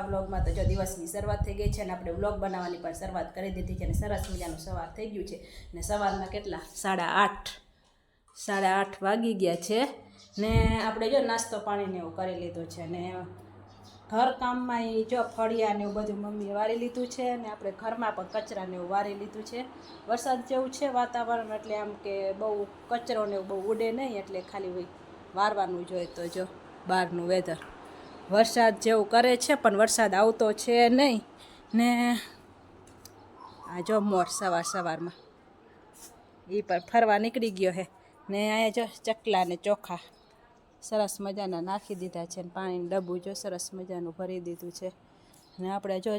વ્લોગમાં તો જો દિવસની શરૂઆત થઈ ગઈ છે અને આપણે વ્લોગ બનાવવાની પણ શરૂઆત કરી દીધી છે અને સરસ મજાનું સવાર થઈ ગયું છે ને સવારમાં કેટલા 8:30 વાગી ગયા છે ને આપણે જો નાસ્તો પાણીને એવું કરી લીધું છે ને ઘર કામમાં એ જો ફળિયા ને એવું બધું મમ્મીએ વારી લીધું છે ને આપણે ઘરમાં પણ કચરાને એવું વારી લીધું છે વરસાદ જેવું છે વાતાવરણ એટલે આમ કે બહુ કચરો ને એવું બહુ ઉડે નહીં એટલે ખાલી વારવાનું જોઈએ તો જો બહારનું વેધર વરસાદ જેવું કરે છે પણ વરસાદ આવતો છે નહીં ને આ જો મોર સવારમાં એ પણ ફરવા નીકળી ગયો છે ને અહીંયા જો ચકલા ને ચોખા સરસ મજાના નાખી દીધા છે ને પાણીનું ડબ્બું જો સરસ મજાનું ભરી દીધું છે ને આપણે જો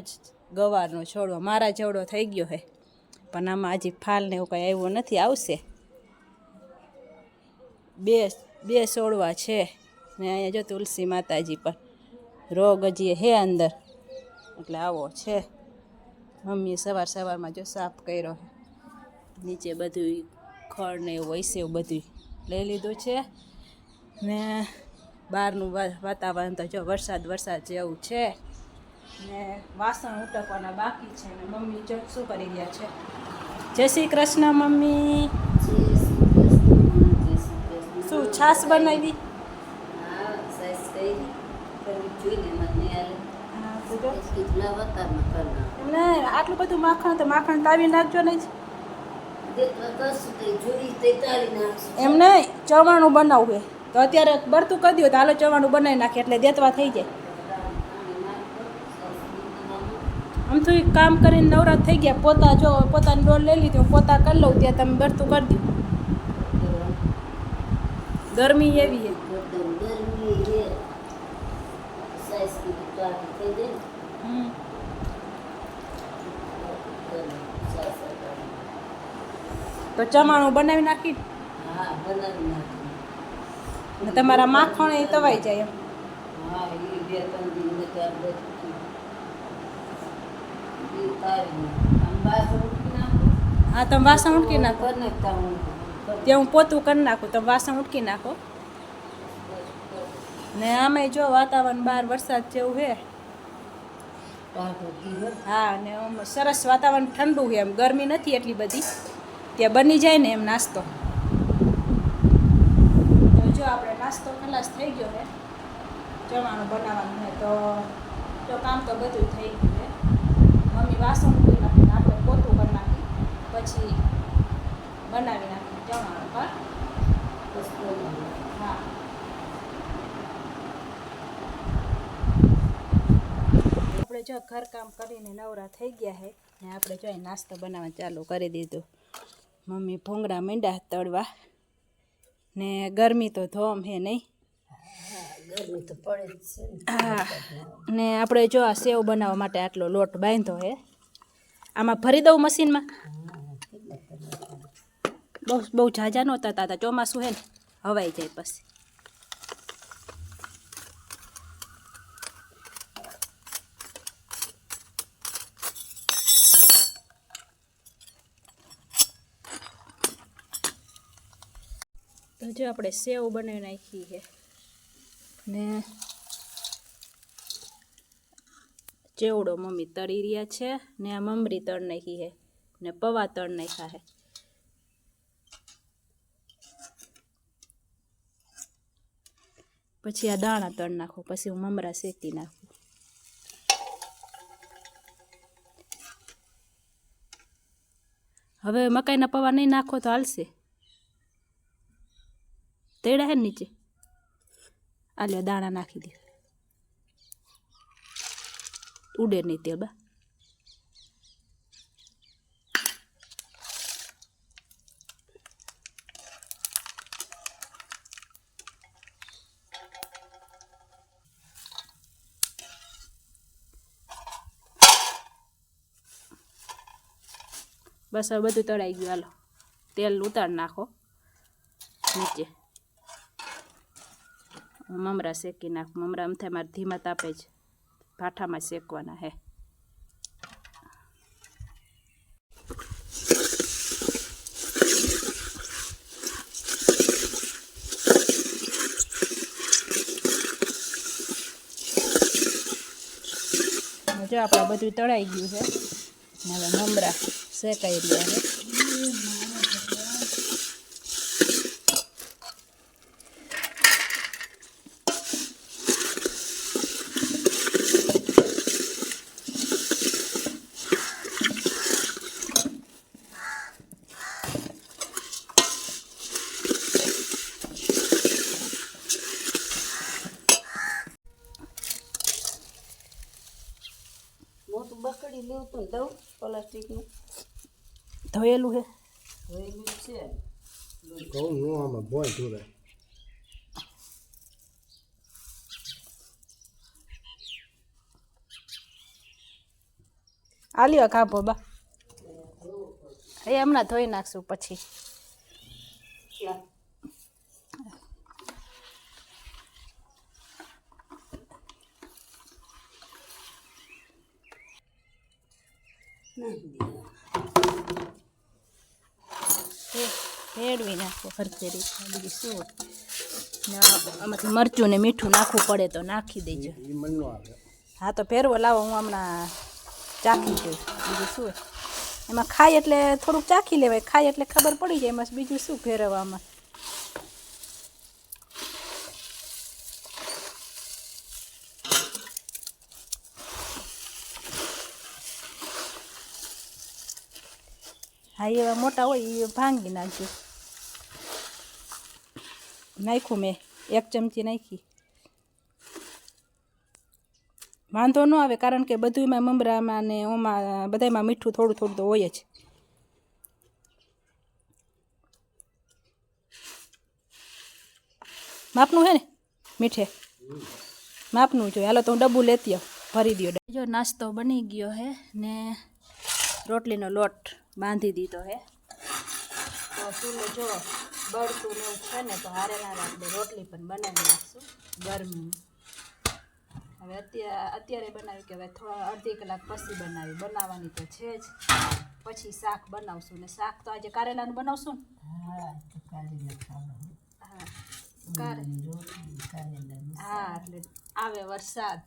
ગવારનો છોડવો મારા જેવડો થઈ ગયો છે પણ આમાં હજી ફાલ ને એવું કંઈ આવ્યું નથી આવશે બે છોડવા છે ને અહીંયા જો તુલસી માતાજી પણ રોગ હજી હે અંદર એટલે આવો છે મમ્મીએ સવારમાં જો સાફ કર્યો નીચે બધું ખડ ને એવું હોય છે એવું બધું લઈ લીધું છે ને બહારનું વાતાવરણ તો જો વરસાદ જેવું છે ને વાસણ ઉટકવાના બાકી છે ને મમ્મી જો શું કરી રહ્યા છે જય શ્રી કૃષ્ણ મમ્મી શું છાશ બનાવી એમને આટલું બધું માખણ તો માખણ તાવી નાખજો ને એમ નહીં ચવાણું બનાવવું તો અત્યારે બરતું કરી દો તો હાલો ચવાણું બનાવી નાખે એટલે દેતવા થઈ જાય આમ તો કામ કરીને નવરાત થઈ ગયા પોતા જો પોતાની ડોલ લઈ લીધી પોતા કરી લઉં ત્યાં તમે બરતું કરી દો ગરમી એવી છે તો ચવાણું બનાવી નાખી ને તમારા માખણ એ તવાઈ જાય એમ હા તમે વાસણ ઉટકી નાખો ત્યાં હું પોતું કરી નાખું તમે વાસણ ઉટકી નાખો ને આમે જો વાતાવરણ બહાર વરસાદ જેવું છે હા ને સરસ વાતાવરણ ઠંડુ છે એમ ગરમી નથી એટલી બધી ત્યાં બની જાય ને એમ નાસ્તો તો જો આપણે નાસ્તો ખલાસ થઈ ગયો છે જમવાનું બનાવવાનું છે તો કામ તો બધું થઈ ગયું છે મમ્મી વાસણ ધોઈ નાખીને આપણે પોતું કરી નાખી પછી બનાવી નાખીને જમવાનું પર હા આપણે જો ઘરકામ કરીને નવરા થઈ ગયા છે ને આપણે જો નાસ્તો બનાવવા ચાલુ કરી દીધું મમ્મી ભૂંગળા માંડ્યા તળવા ને ગરમી તો ધોમ હે નહીં ગરમી તો પડે જ છે હા ને આપણે જો આ સેવ બનાવવા માટે આટલો લોટ બાંધ્યો હે આમાં ભરી દઉં મશીનમાં બહુ ઝાઝા નહોતા હતા ચોમાસું હે ને હવાઈ જાય પછી તો જો આપણે સેવ બનાવી નાખી છે ને ચેવડો મમ્મી તળી રહ્યા છે ને આ મમરી તળ નાખી છે ને પૌવા તળ નાખ્યા છે પછી આ દાણા તળ નાખો પછી હું મમરા શેકી નાખું હવે મકાઈના પૌવા નહીં નાખો તો હાલશે તેડા હે નીચે આ લ્યો દાણા નાખી દે ઉડે નહીં તેલ બા બસ હવે બધું તળાઈ ગયું હાલો તેલ ઉતાર નાખો નીચે મમરા શેકી નાખું મમરા આમ થાય મારે ધીમા તાપે જ ભાઠામાં શેકવાના હે જો આપણે બધું તળાઈ ગયું છે ને હવે મમરા શેકાઈ રહ્યા છે. મોટું બકડી લેવું તું દઉં પ્લાસ્ટિકનું ધોયેલું છે. ધોયેલું છે. કહું હું આમાં બોલ જોડે આલ્યો કાપો બા એ હમણાં ધોઈ નાખશું પછી. રેડવી નાખો હરખી રીતે બીજું શું ને આમાંથી મરચું ને મીઠું નાખવું પડે તો નાખી દેજો. એ મન નો આવે. હા તો ફેરવો લાવો હું હમણાં ચાખી જોઉં બીજું શું એમાં ખાય એટલે થોડુંક ચાખી લેવાય ખાય એટલે ખબર પડી જાય એમાં બીજું શું ફેરવવામાં. હા એવા મોટા હોય એ ભાંગી નાખજો. નાખ્યું મેં 1 ચમચી નાખી. વાંધો ન આવે કારણ કે બધુંમાં મમરામાં ને ઓમાં બધામાં મીઠું થોડું થોડું તો હોય જ. માપનું હે ને મીઠે માપનું જોઈએ. હાલો તો હું ડબ્બું લેતી આવું ભરી દો. જો નાસ્તો બની ગયો હે ને રોટલીનો લોટ બાંધી દીધો હે. તો ચૂલો જો બળતું ને એવું છે ને તો હારે ના આપણે રોટલી પણ બનાવી નાખશું ગરમી. હવે અત્યારે બનાવી કે હવે થોડા અડધી કલાક પછી બનાવવાની તો છે જ. પછી શાક બનાવશું ને શાક તો આજે કારેલાનું બનાવશું ને. હા તો કારેલા ખાવાનું. હા રોટલી કારેલાનું હા એટલે આવે વરસાદ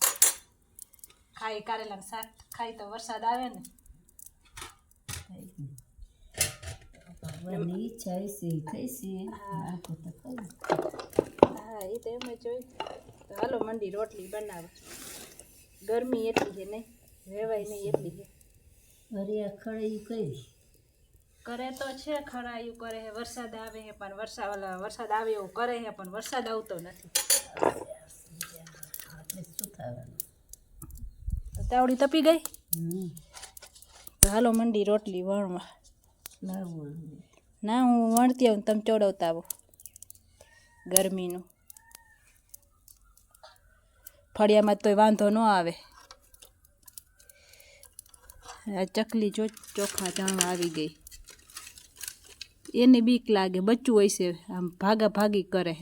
ખાઈ કારેલાનું શાક ખાઈ તો વરસાદ આવે ને. ભગવાનની ઈચ્છા હશે થઈ છે. હા તો કહું હા એ તો એમ જ જોઈ. તો હાલો મંડી રોટલી બનાવે. ગરમી એટલી છે નહીં રહેવાય નહીં એટલી છે. વરિયા ખડી કરી કરે તો છે ખરાયું કરે છે વરસાદ આવે છે પણ વરસાદ આવે એવું કરે છે પણ વરસાદ આવતો નથી. આપણે શું ખાવાનું. તો તાવડી તપી ગઈ. તો હાલો મંડી રોટલી વણવા. લાવવું ના હું વણતી આવું તમે ચોડવતા આવો ગરમીનું. ફળિયામાં તોય વાંધો ન આવે. આ ચકલી જો ચોખા ચણવા આવી ગઈ. એને બીક લાગે બચ્ચું હોય છે આમ ભાગા ભાગી કરે.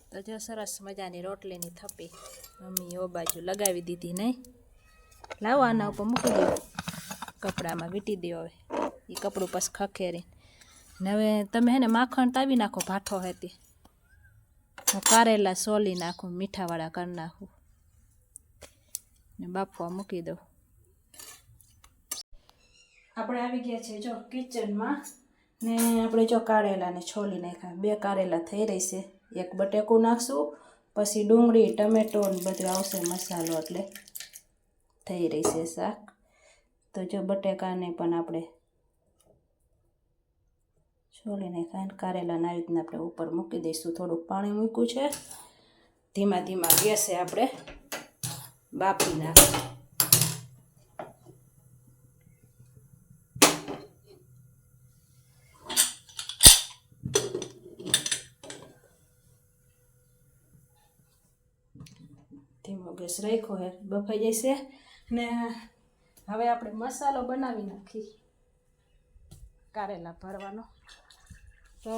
તો જો સરસ મજાની રોટલીની થપ્પી મમ્મી ઓ બાજુ લગાવી દીધી નહીં. લાવો આના ઉપર મૂકી દો કપડામાં વીટી દો. હવે એ કપડું પછી ખખેરી ને હવે તમે હે ને માખણ તાવી નાખો ભાઠો હતી. હું કારેલા સોલી નાખું મીઠાવાળા કરી નાખું ને બાફવા મૂકી દઉં. આપણે આવી ગયા છે જો કિચનમાં ને આપણે જો કારેલાને છોલી નાખ્યા. 2 કારેલા થઈ રહી છે. 1 બટેકું નાખશું પછી ડુંગળી ટમેટો ને બધું આવશે મસાલો એટલે થઈ રહી છે શાક. તો જો બટેકાને પણ આપણે છોલીને ખાઈને કારેલાને આવી રીતના આપણે ઉપર મૂકી દઈશું. થોડુંક પાણી મૂક્યું છે. ધીમા ધીમા ગેસે આપણે બાફી નાખીશું. ધીમો ગેસ રાખ્યો હે બફાઈ જશે ને હવે આપણે મસાલો બનાવી નાખી કારેલા ભરવાનો. તો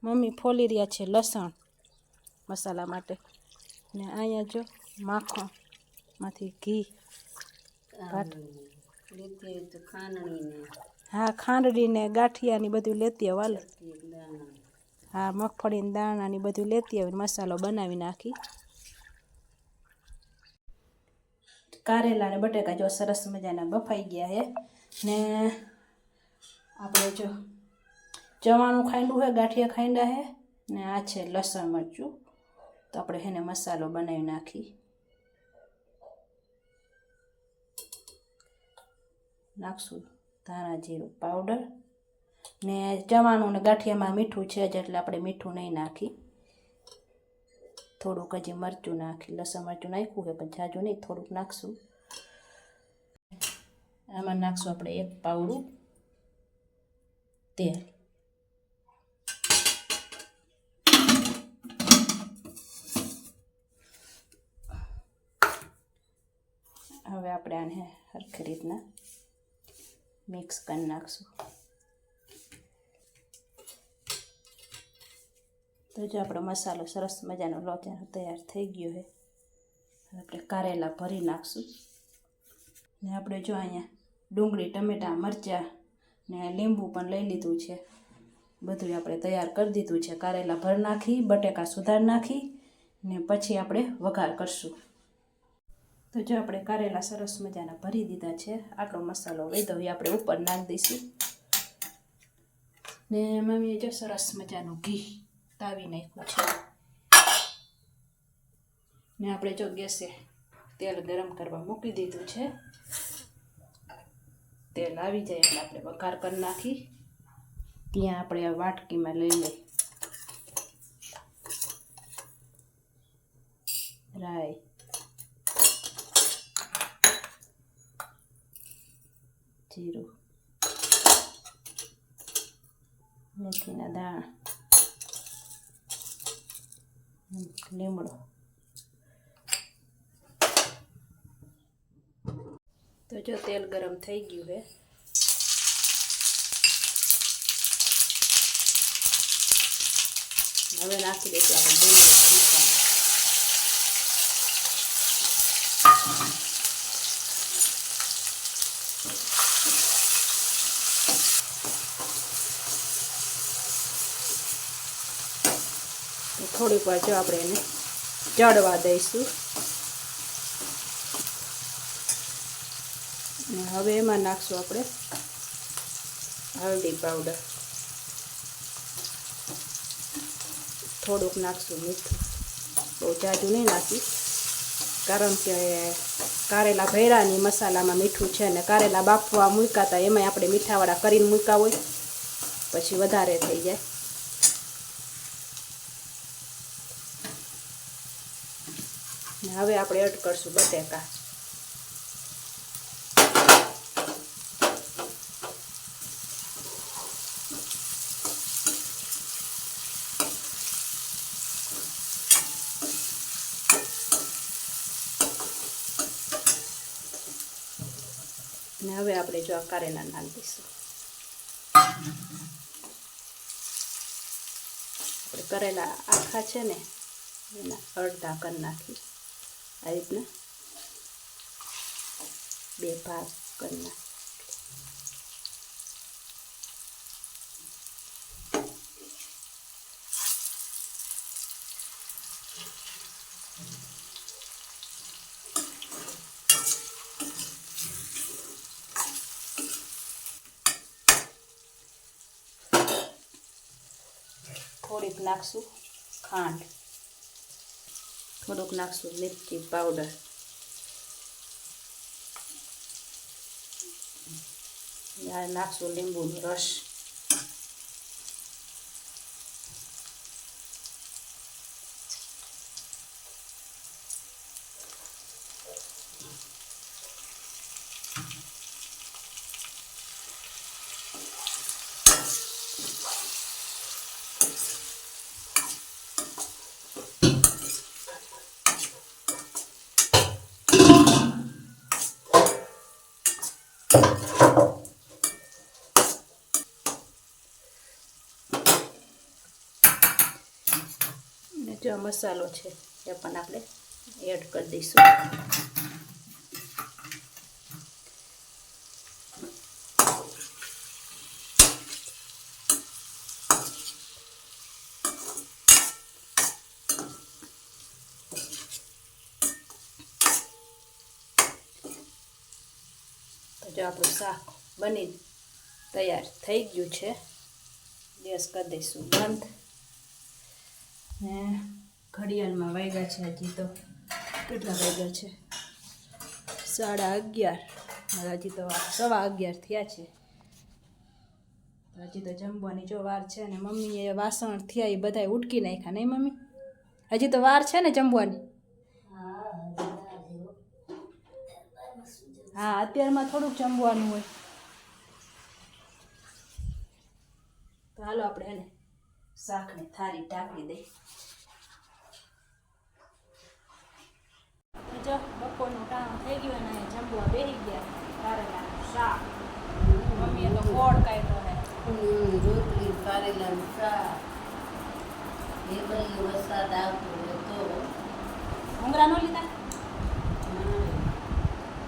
મમ્મી ફોલી રહ્યા છે લસણ મસાલા માટે ને અહીંયા જો માખણમાંથી ઘી લેતી તો ખાંડણીને હા ખાંડડીને ગાંઠિયાની બધું લેતી આવે. હાલો હા મગફળીને દાણાની બધું લેતી આવે મસાલો બનાવી નાખી કારેલા ને બટેકા જો સરસ મજાના બફાઈ ગયા છે ને આપણે જો ચવાણું ખાંડું છે, ગાંઠિયા ખાંડા છે ને આ છે લસણ મરચું. તો આપણે એને મસાલો બનાવી નાખશું ધાણા જીરું પાવડર ને ચવાણું ને ગાંઠિયામાં મીઠું છે જ એટલે આપણે મીઠું નહીં નાખી. થોડુંક હજી મરચું નાખી, લસણ મરચું નાખ્યું છે પણ જાજુ નહીં, થોડુંક નાખશું. આમાં નાખશું આપણે 1 પાવડું તેલ. હવે આપણે આને સરખી રીતના મિક્સ કરી નાખશું. તો જો આપણો મસાલો સરસ મજાનો લોચાનો તૈયાર થઈ ગયો છે. આપણે કારેલા ભરી નાખશું ને આપણે જો અહીંયા ડુંગળી, ટમેટાં, મરચાં ને લીંબુ પણ લઈ લીધું છે. બધું આપણે તૈયાર કરી દીધું છે. કારેલા ભર નાખી, બટેકા સુધાર નાખી ને પછી આપણે વઘાર કરશું. તો જો આપણે કારેલા સરસ મજાના ભરી દીધા છે. આટલો મસાલો વધ્યો એ આપણે ઉપર નાખી દઈશું ને મમ્મીએ જો સરસ મજાનું ઘી તાવી નાખ્યું છે ને આપણે જો ગેસે તેલ ગરમ કરવા મૂકી દીધું છે. તેલ આવી જાય એટલે આપણે વઘાર કરી નાખી. ત્યાં આપણે આ વાટકીમાં લઈ લઈ રાઈ, જીરું, મેથીના દાણા, લીમડો. તો જો તેલ ગરમ થઈ ગયું છે. હવે નાખી દઈશું આપણે ડુંગળી. થોડીક વાર જો આપણે એને ચડવા દઈશું. અને હવે એમાં નાખશું આપણે હળદી પાવડર, થોડુંક નાખશું મીઠું, બહુ જાજુ નહીં નાખી કારણ કે કારેલા ભૈરાની મસાલામાં મીઠું છે ને કારેલા બાફવા મૂક્યા હતા એમાંય આપણે મીઠાવાળા કરીને મૂક્યા હોય પછી વધારે થઈ જાય. ને હવે આપણે એડ કરશું બટેકા. ને હવે આપણે જો આ કારેલા નાખી દઈશું. આપણે કરેલા આખા છે ને એના અડધા કરી નાખી. આ રીતના 2 ભાગ કરી નાખી. થોડીક નાખશું ખાંડ, થોડુંક નાખશું મિરચી પાવડર, નાખશું લીંબુનો રસ, જો મસાલો છે એ પણ આપણે એડ કરી દઈશું. જો આપણું શાક બની તૈયાર થઈ ગયું છે. ગેસ કરી દઈશું બંધ. ને ઘડિયાળમાં વાગ્યા છે હજી તો કેટલા વાગ્યા છે 11:30. હજી તો 11:15 થયા છે. હજી તો જમવાની જો વાર છે ને મમ્મીએ વાસણ થયા એ બધા ઉટકી નાખ્યા નહીં મમ્મી? હજી તો વાર છે ને જમવાની? હા અત્યારમાં થોડુંક જમવાનું હોય તો હાલો આપણે એને શાકને થાળી ઢાંકી દઈ. જો બપોરનું ટાણું થઈ ગયું અને જમવા બેસી ગયા. કારેલાનું શાક મમ્મીએ તો ગોળ કાઢ્યો હે. રોટલી કારેલાનું શાક એ બધી વરસાદ આવતો હોય તો ભૂંગળા ન લીધા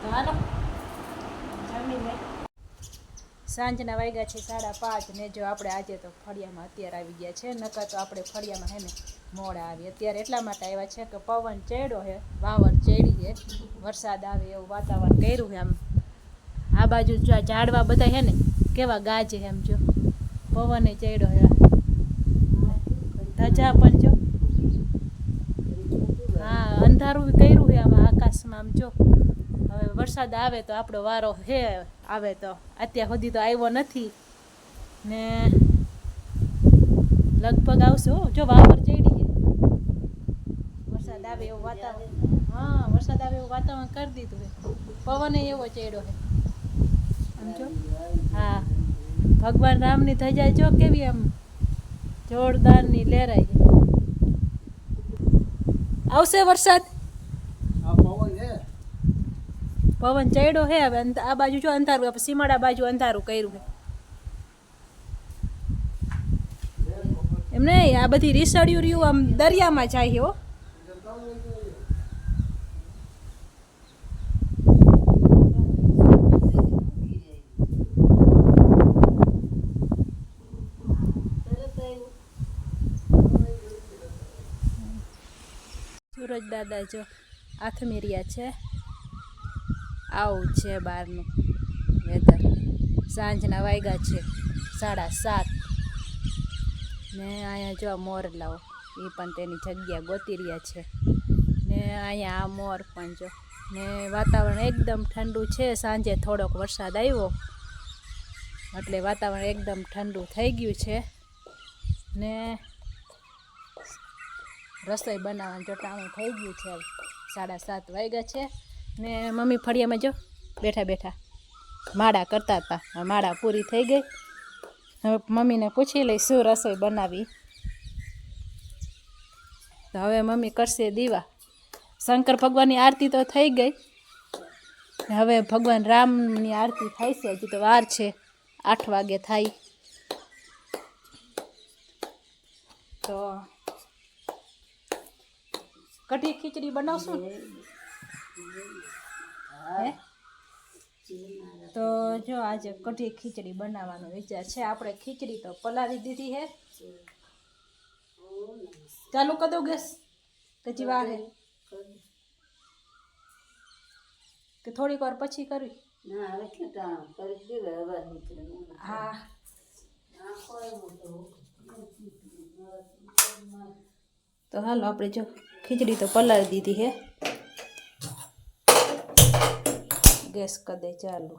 તો હાલો જમી લે. સાંજના વાગ્યા છે 5:30 ને જો આપણે આજે તો ફળિયામાં અત્યારે આવી ગયા છે. નકર તો આપણે ફળિયામાં હે ને મોડા આવી. અત્યારે એટલા માટે આવ્યા છે કે પવન ચડ્યો છે, વાવર ચડી છે, વરસાદ આવે એવું વાતાવરણ કર્યું છે. આમ આ બાજુ જો આ ઝાડવા બધા છે ને કેવા ગાજે એમ જો પવને ચડ્યો છે. ધજા પણ જો હા અંધારું કર્યું છે આમાં આકાશમાં આમ જો. હવે વરસાદ આવે તો આપણો વારો હે આવે તો. અત્યાર સુધી તો આવ્યો નથી ને લગભગ આવશે. જો વાવર ચડી છે, વરસાદ આવે એવું વાતાવરણ. હા વરસાદ આવે એવું વાતાવરણ કરી દીધું છે. પવન એવો ચડ્યો છે આમ જો. હા ભગવાન રામની ધજા જો કેવી આમ જોરદારની લહેરાય છે. આવશે વરસાદ. આ પવન છે. પવન ચડ્યો હે. હવે આ બાજુ જો અંધારું, આપણે સીમાડા બાજુ અંધારું કર્યું છે. એમ નહીં આ બધી રીસડિયું રહ્યું આમ દરિયામાં જાય છે હો. સુરજ દાદા જો આથમેરિયા છે. આવું છે બહારનું વેધર. સાંજના વાગ્યા છે 7:30 ને અહીંયા જો મોરલાઓ એ પણ તેની જગ્યા ગોતી રહ્યા છે. ને અહીંયા આ મોર પણ જો. ને વાતાવરણ એકદમ ઠંડુ છે. સાંજે થોડોક વરસાદ આવ્યો એટલે વાતાવરણ એકદમ ઠંડુ થઈ ગયું છે. ને રસોઈ બનાવવાનું જોટાણું થઈ ગયું છે. 7:30 વાગ્યા છે ને મમ્મી ફળિયામાં જો બેઠા બેઠા માળા કરતા હતા. માળા પૂરી થઈ ગઈ. હવે મમ્મીને પૂછી લઈ શું રસોઈ બનાવી. તો હવે મમ્મી કરશે દીવા. શંકર ભગવાનની આરતી તો થઈ ગઈ. હવે ભગવાન રામની આરતી થાય છે. હજી તો વાર છે, 8 વાગે થાય. તો કઢી ખીચડી બનાવશું ને? હે તો જો આજે કઢી ખીચડી બનાવવાનો વિચાર છે. આપણે ખીચડી તો પલાળી દીધી છે. ચાલુ કરી દઉં ગેસ કે વાર હે કે થોડીક વાર પછી કરવી? હા તો હાલો આપણે જો ખીચડી તો પલાળી દીધી છે. ગેસ કરી દે ચાલુ.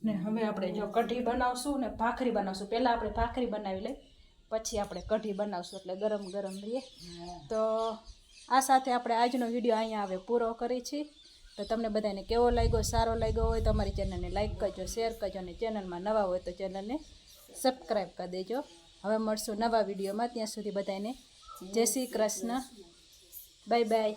ને હવે આપણે જો કઢી બનાવશું ને ભાખરી બનાવશું. પહેલાં આપણે ભાખરી બનાવી લઈ પછી આપણે કઢી બનાવશું એટલે ગરમ ગરમ રહીએ. તો આ સાથે આપણે આજનો વિડીયો અહીંયા હવે પૂરો કરીએ છીએ. તો તમને બધાને કેવો લાગ્યો, સારો લાગ્યો હોય તો અમારી ચેનલને લાઈક કરજો, શેર કરજો અને ચેનલમાં નવા હોય તો ચેનલને સબસ્ક્રાઈબ કરી દેજો. હવે મળશું નવા વિડીયોમાં. ત્યાં સુધી બધાને જય શ્રી કૃષ્ણ. Bye bye.